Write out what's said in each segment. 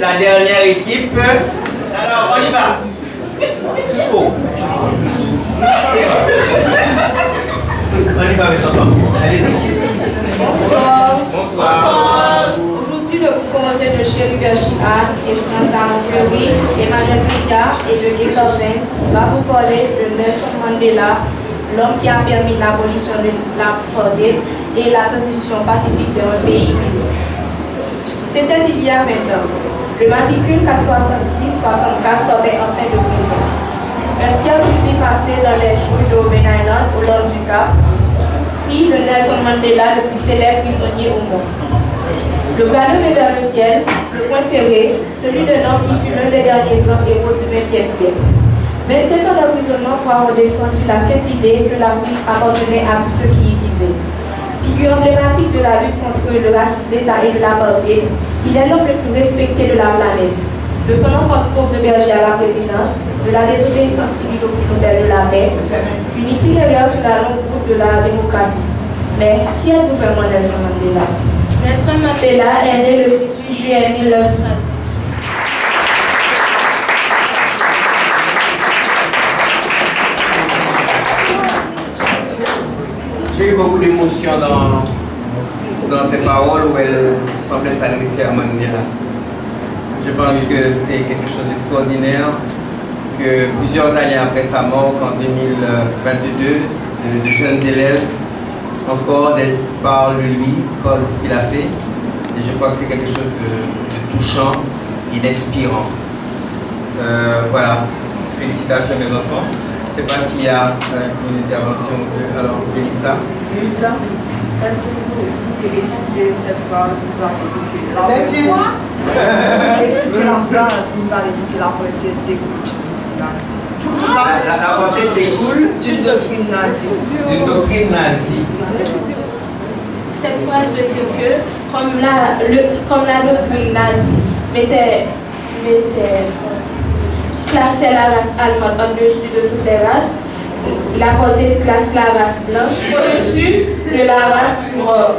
la dernière équipe. Alors, on y va. Oh. On y va, mes enfants. Allez-y. Bonsoir. Bonsoir. Aujourd'hui, le groupe commencé de Chéri Berchia, Escantan Fury, Emmanuel Cynthia et de Gay Corvin va vous parler de Nelson Mandela, l'homme qui a permis l'abolition de l'apartheid et la transition pacifique d'un pays uni. C'était il y a 20 ans. Le matricule 466-64 sortait enfin de prison. Un tiers du pays passé dans les jours de Robben Island au nord du Cap, puis de Nelson Mandela, le plus célèbre prisonnier au monde. Le bras levé vers le ciel, le poing serré, celui d'un homme qui fut l'un des derniers grands héros du XXe siècle. 27 ans d'emprisonnement pour avoir défendu la simple idée que l'Afrique appartenait à tous ceux qui y vivaient. Figure emblématique de la lutte contre le racisme d'État et de l'apartheid, il est l'homme le plus respecté de la planète. De son enfance pauvre de berger à la présidence, de la désobéissance civile au prix Nobel de la paix, une itinéraire sur la longue route de la démocratie. Mais qui est le gouvernement Nelson Mandela? Nelson Mandela est né le 18 juillet 1918. J'ai eu beaucoup d'émotion dans ces paroles où elle semblait s'adresser à Mandela. Je pense que c'est quelque chose d'extraordinaire que plusieurs années après sa mort, en 2022, de jeunes élèves encore parlent de lui, parlent de ce qu'il a fait. Et je crois que c'est quelque chose de touchant et d'inspirant. Voilà, félicitations mes enfants. Je ne sais pas s'il y a une intervention. Alors, Belitza. Belitza, est-ce que vous pouvez expliquer cette phrase où vous avez dit que la expliquer la phrase où vous avez dit que la politique découle d'une nazie. La politique découle d'une doctrine nazie. D'une doctrine nazie. Cette phrase veut dire que, comme la doctrine nazie classait la race allemande au-dessus de toutes les races, l'apartheid classe la race blanche au-dessus de la race noire.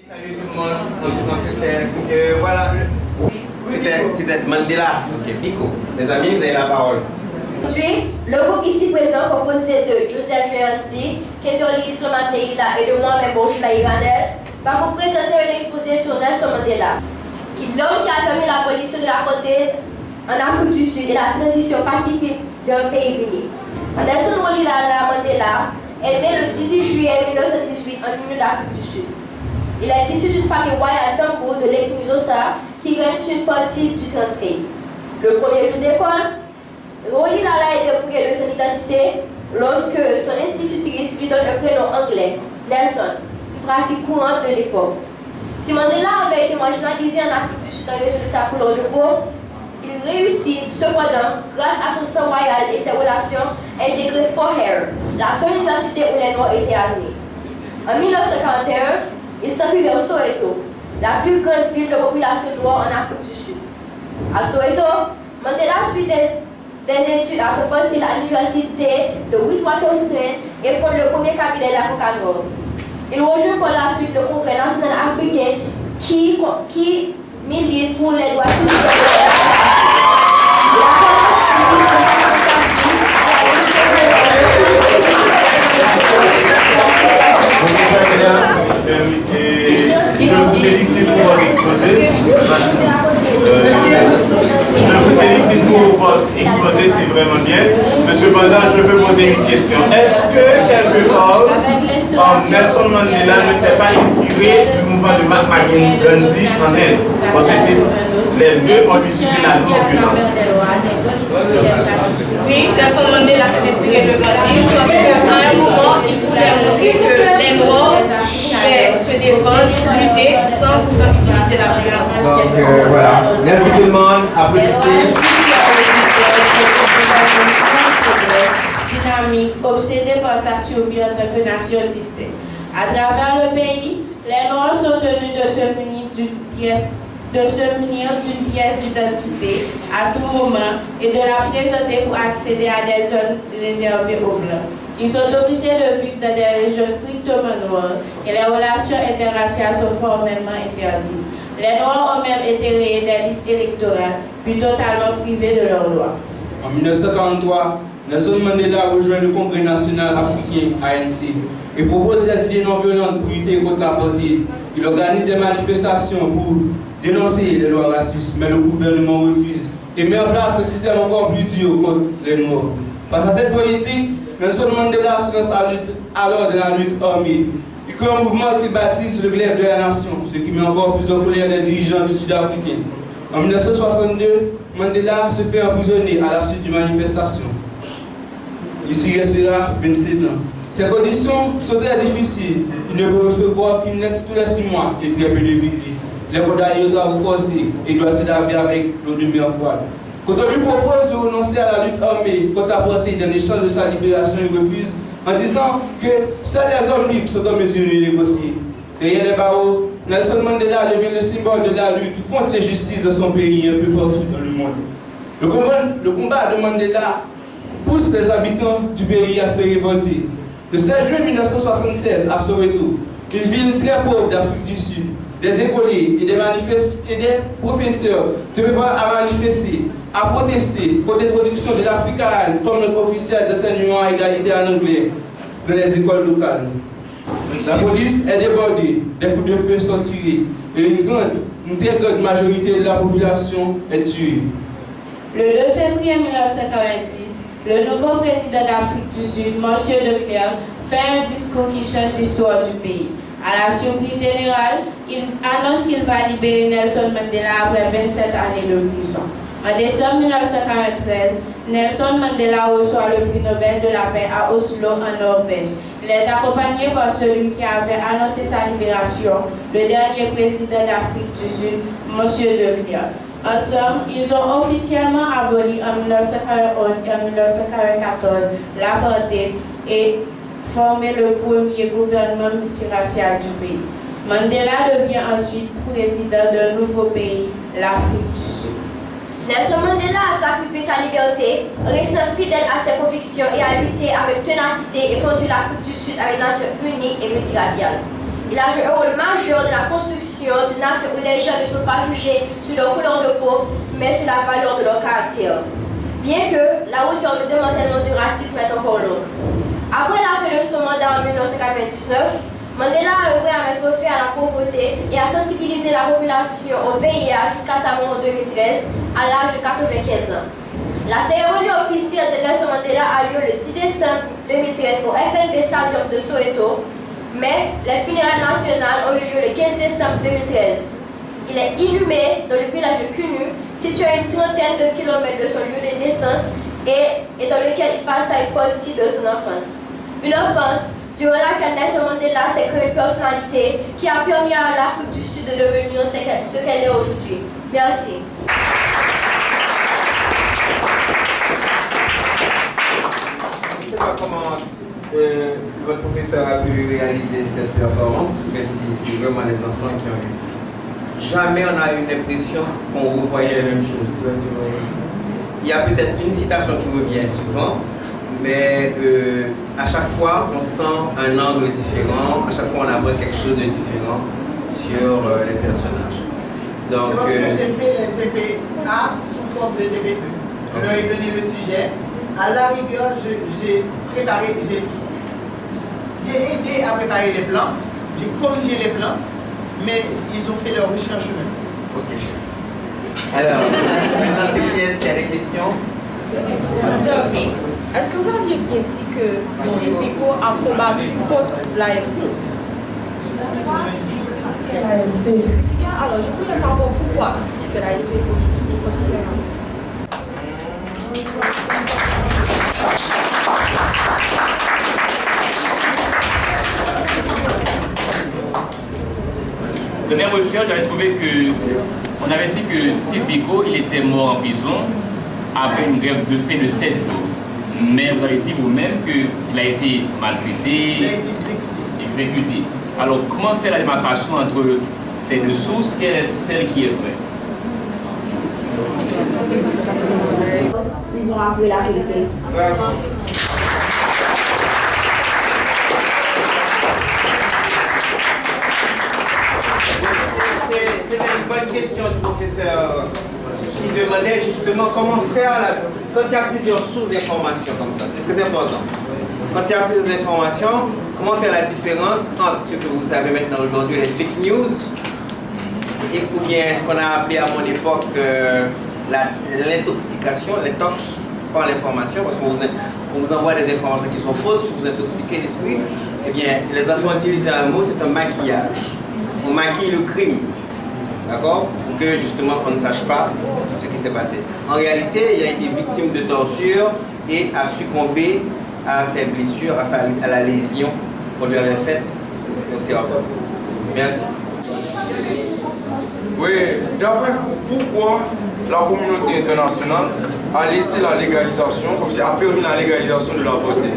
Salut tout le monde, voilà, c'était Mandela, ok, Pico. Les amis, vous avez la parole. Aujourd'hui, le groupe ici présent, composé de Joseph Géanti, Kendoli Slomateila et de moi-même, Bonjour Iranel, va vous présenter un exposé sur Nelson Mandela, l'homme qui a permis l'abolition de l'apartheid en Afrique du Sud et la transition pacifique vers un pays uni. Nelson Mandela est né le 18 juillet 1918 en Union d'Afrique du Sud. Il est issu d'une famille royale Tambo de l'ethnie Xhosa qui règne une partie du Transkei. Le premier jour d'école, Rolly Lala est dépouillé de son identité lorsque son institutrice lui donne un prénom anglais, Nelson, pratique courante de l'époque. Si Mandela avait été marginalisé en Afrique du Sud en raison de sa couleur de peau, il réussit cependant, grâce à son sang royal et ses relations, à intégrer Fort Hare, la seule université où les Noirs étaient admis. En 1941, il s'enfuit vers Soweto, la plus grande ville de population noire en Afrique du Sud. À Soweto, Mandela suit des études à Compostelle à l'université de Witwatersrand et fonde le premier cabinet d'avocat noir. Il rejoint par la suite le Congrès national africain qui milite pour les droits civils. Je vous félicite pour votre exposé. C'est vraiment bien. Mais cependant, je veux poser une question. Est-ce que quelque part, Nelson Mandela ne s'est pas inspiré du mouvement de Mahatma Gandhi en Inde? Parce que les deux ont utilisé la non-violence. Oui, Nelson Mandela s'est inspiré de Gandhi parce qu'à un moment, il voulait montrer que les Noirs pouvaient se défendre, lutter sans pourtant utiliser la violence. Donc voilà, merci tout le monde, applaudissez. Dynamique, obsédé par sa survie en tant que nation distincte. À travers le pays, les Noirs sont tenus de se munir d'une pièce d'identité à tout moment et de la présenter pour accéder à des zones réservées aux Blancs. Ils sont obligés de vivre dans des régions strictement noires et les relations interraciales sont formellement interdites. Les Noirs ont même été rayés des listes électorales, puis totalement privés de leurs droits. En 1943, Nelson Mandela rejoint le Congrès national africain ANC et propose des idées non violentes pour lutter contre l'apartheid. Il organise des manifestations pour dénoncer les lois racistes, mais le gouvernement refuse et met en place un système encore plus dur contre les Noirs. Face à cette politique, Nelson Mandela se lance alors dans la lutte armée. Il crée un mouvement qui baptise le glaive de la nation, ce qui met encore plus en colère les dirigeants du Sud-Africain. En 1962, Mandela se fait emprisonner à la suite d'une manifestation. Il y restera 27 ans. Ces conditions sont très difficiles. Il ne peut recevoir qu'une lettre tous les 6 mois et très peu de visites. Les condamnés au travail forcé et doit se laver avec l'eau de mer froide. Quand on lui propose de renoncer à la lutte armée contre l'apartheid en échange de sa libération, il refuse en disant que seuls les hommes libres sont en mesure de négocier. Derrière les barreaux, Nelson Mandela devient le symbole de la lutte contre l'injustice de son pays un peu partout dans le monde. Le combat de Mandela pousse les habitants du pays à se révolter. Le 16 juin 1976, à Soweto, une ville très pauvre d'Afrique du Sud, des écoliers et des professeurs se préparent à manifester, à protester contre l'introduction de l'Africaine comme langue officielle d'enseignement à égalité en anglais dans les écoles locales. La police est débordée, des coups de feu sont tirés et une très grande majorité de la population est tuée. Le 2 février 1946, le nouveau président d'Afrique du Sud, M. de Klerk, fait un discours qui change l'histoire du pays. À la surprise générale, il annonce qu'il va libérer Nelson Mandela après 27 années de prison. En décembre 1943, Nelson Mandela reçoit le prix Nobel de la paix à Oslo, en Norvège. Il est accompagné par celui qui avait annoncé sa libération, le dernier président d'Afrique du Sud, M. de Klerk. Ensemble, ils ont officiellement aboli en 1941 et en 1994 l'apartheid et formé le premier gouvernement multiracial du pays. Mandela devient ensuite président d'un nouveau pays, l'Afrique du Sud. Nelson Mandela a sacrifié sa liberté, restant fidèle à ses convictions et a lutté avec ténacité et conduit l'Afrique du Sud à une nation unie et multiraciale. Il a joué un rôle majeur dans la construction d'une nation où les gens ne sont pas jugés sur leur couleur de peau, mais sur la valeur de leur caractère. Bien que la route vers le démantèlement du racisme est encore longue. Après la fin de son mandat en 1999, Mandela a œuvré à mettre fin à la pauvreté et à sensibiliser la population au VIH jusqu'à sa mort en 2013, à l'âge de 95 ans. La cérémonie officielle de Nelson Mandela a lieu le 10 décembre 2013 au FNB Stadium de Soweto, mais les funérailles nationales ont eu lieu le 15 décembre 2013. Il est inhumé dans le village de Kunu, situé à une trentaine de kilomètres de son lieu de naissance et dans lequel il passa une partie de son enfance. Une enfance durant laquelle Nelson Mandela s'est créé une personnalité qui a permis à l'Afrique du Sud de devenir ce qu'elle est aujourd'hui. Merci. Je ne sais pas comment votre professeur a pu réaliser cette performance, mais c'est vraiment les enfants qui ont eu. Jamais on a eu l'impression qu'on revoyait les mêmes choses. Il y a peut-être une citation qui revient souvent, mais à chaque fois on sent un angle différent, à chaque fois on apprend quelque chose de différent sur les personnages. Donc, parce que j'ai fait les TPA sous forme de TPE. Je leur ai donné le sujet. À la rigueur, j'ai aidé à préparer les plans, j'ai corrigé les plans, mais ils ont fait leur recherche eux-mêmes. Ok. Alors, maintenant c'est qui est-ce qui a des questions? Est-ce que vous aviez bien dit que Steve Biko a combattu contre l'ANC? Alors, je voulais savoir pourquoi il a été juste parce que Dans mes recherches, j'avais trouvé que on avait dit que Steve Biko il était mort en prison après une grève de faim de 7 jours. Mais vous avez dit vous-même qu'il a été maltraité, exécuté. Alors comment faire la démarcation entre ces deux sources, quelle est celle qui est vraie? Ils ont appris la vérité. C'était une bonne question du professeur qui demandait justement comment faire quand il y a plusieurs sources d'informations comme ça. C'est très important. Quand il y a plusieurs informations, comment faire la différence entre ce que vous savez maintenant aujourd'hui, les fake news, ou bien ce qu'on a appelé à mon époque l'intoxication, les tox par l'information, parce qu'on vous envoie des informations qui sont fausses pour vous intoxiquer l'esprit. Eh bien, les enfants utilisent un mot, c'est un maquillage. On maquille le crime. D'accord? Pour que justement on ne sache pas ce qui s'est passé. En réalité, il a été victime de torture et a succombé à ses blessures, à la lésion qu'on lui avait faite au cerveau. Merci. Oui, d'après vous, pourquoi la communauté internationale a laissé la légalisation, comme si a permis la légalisation de l'avortement?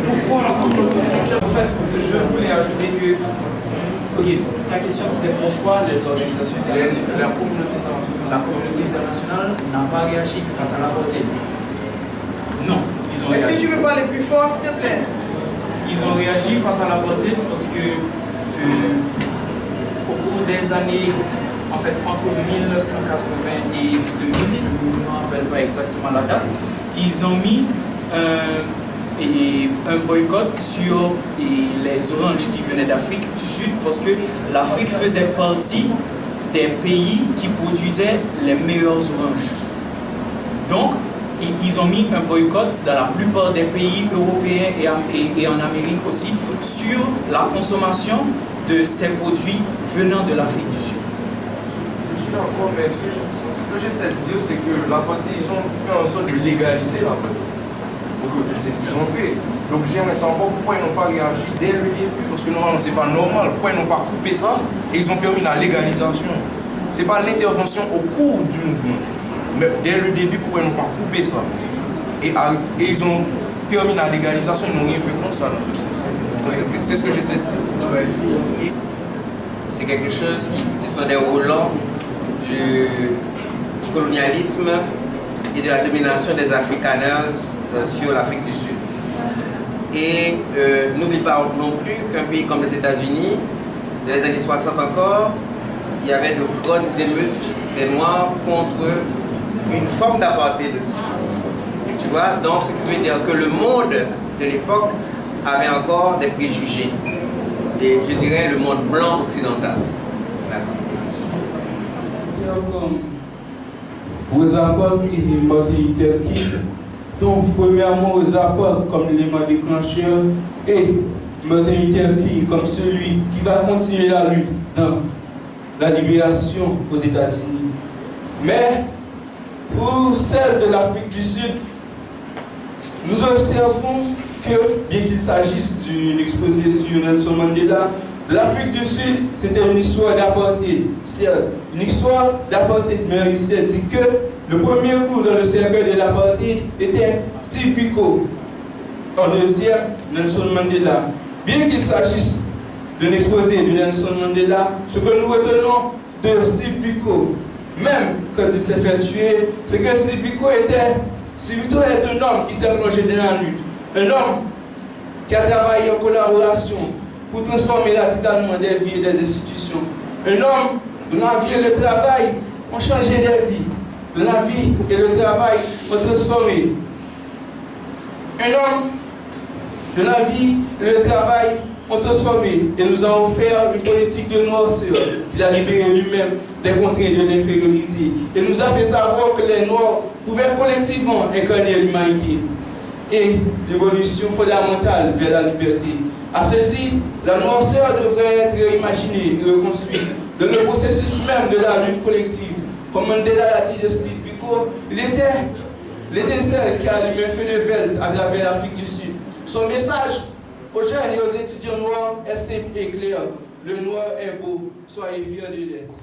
Pourquoi la communauté? En fait, je voulais ajouter que, ok, ta question c'était pourquoi les organisations internationales, la communauté internationale n'a pas réagi face à l'avortement. Non, ils ont réagi. Est-ce que tu peux parler plus fort, s'il te plaît? Ils ont réagi face à l'avortement parce que au cours des années, en fait, entre 1980 et 2000, je ne me rappelle pas exactement la date, ils ont mis un boycott sur les oranges qui venaient d'Afrique du Sud parce que l'Afrique faisait partie des pays qui produisaient les meilleures oranges. Donc, ils ont mis un boycott dans la plupart des pays européens et en Amérique aussi sur la consommation de ces produits venant de l'Afrique du Sud. Je suis d'accord, mais ce que j'essaie de dire, c'est que ils ont fait en sorte de légaliser l'avortement. C'est ce qu'ils ont fait. Donc j'aimerais savoir pourquoi ils n'ont pas réagi dès le début, parce que normalement c'est pas normal. Pourquoi ils n'ont pas coupé ça et ils ont permis la légalisation? C'est pas l'intervention au cours du mouvement. Mais dès le début, pourquoi ils n'ont pas coupé ça? Et ils ont permis la légalisation, ils n'ont rien fait contre ça dans ce sens. C'est ce que j'essaie de dire. C'est quelque chose ce sont des roulants du colonialisme et de la domination des Afrikaners sur l'Afrique du Sud. Et n'oublie pas non plus qu'un pays comme les États-Unis, dans les années 60 encore, il y avait de grandes émeutes des Noirs contre une forme d'apartheid aussi. Et tu vois, donc ce qui veut dire que le monde de l'époque avait encore des préjugés. Et je dirais le monde blanc occidental. Vos apports et les modalités qui, donc premièrement aux apports comme l'élément déclencheur et modalité qui comme celui qui va continuer la lutte dans la libération aux États-Unis. Mais pour celle de l'Afrique du Sud, nous observons que, bien qu'il s'agisse d'une exposé sur Nelson Mandela, l'Afrique du Sud, c'était une histoire d'apartheid. C'est une histoire d'apartheid, mais il s'est dit que le premier coup dans le cercle de l'apartheid était Steve Biko. En deuxième, Nelson Mandela. Bien qu'il s'agisse d'un exposé de Nelson Mandela, ce que nous retenons de Steve Biko, même quand il s'est fait tuer, c'est que Steve Biko est un homme qui s'est plongé dans la lutte. Un homme qui a travaillé en collaboration pour transformer radicalement des vies et des institutions. Un homme dont la vie et le travail ont changé des vies. La vie et le travail ont transformé. Un homme dont la vie et le travail ont transformé. Et nous avons fait une politique de noirceur qu'il a libéré lui-même des contraintes de l'infériorité. Et nous a fait savoir que les Noirs pouvaient collectivement incarner l'humanité et l'évolution fondamentale vers la liberté. À ceci, la noirceur devrait être imaginée et reconstruite dans le processus même de la lutte collective. Comme Mandela l'a dit de Steve Biko, il était celle qui a allumé un feu de veille à travers l'Afrique du Sud. Son message aux jeunes et aux étudiants noirs est simple et clair. Le noir est beau, soyez fiers de l'être.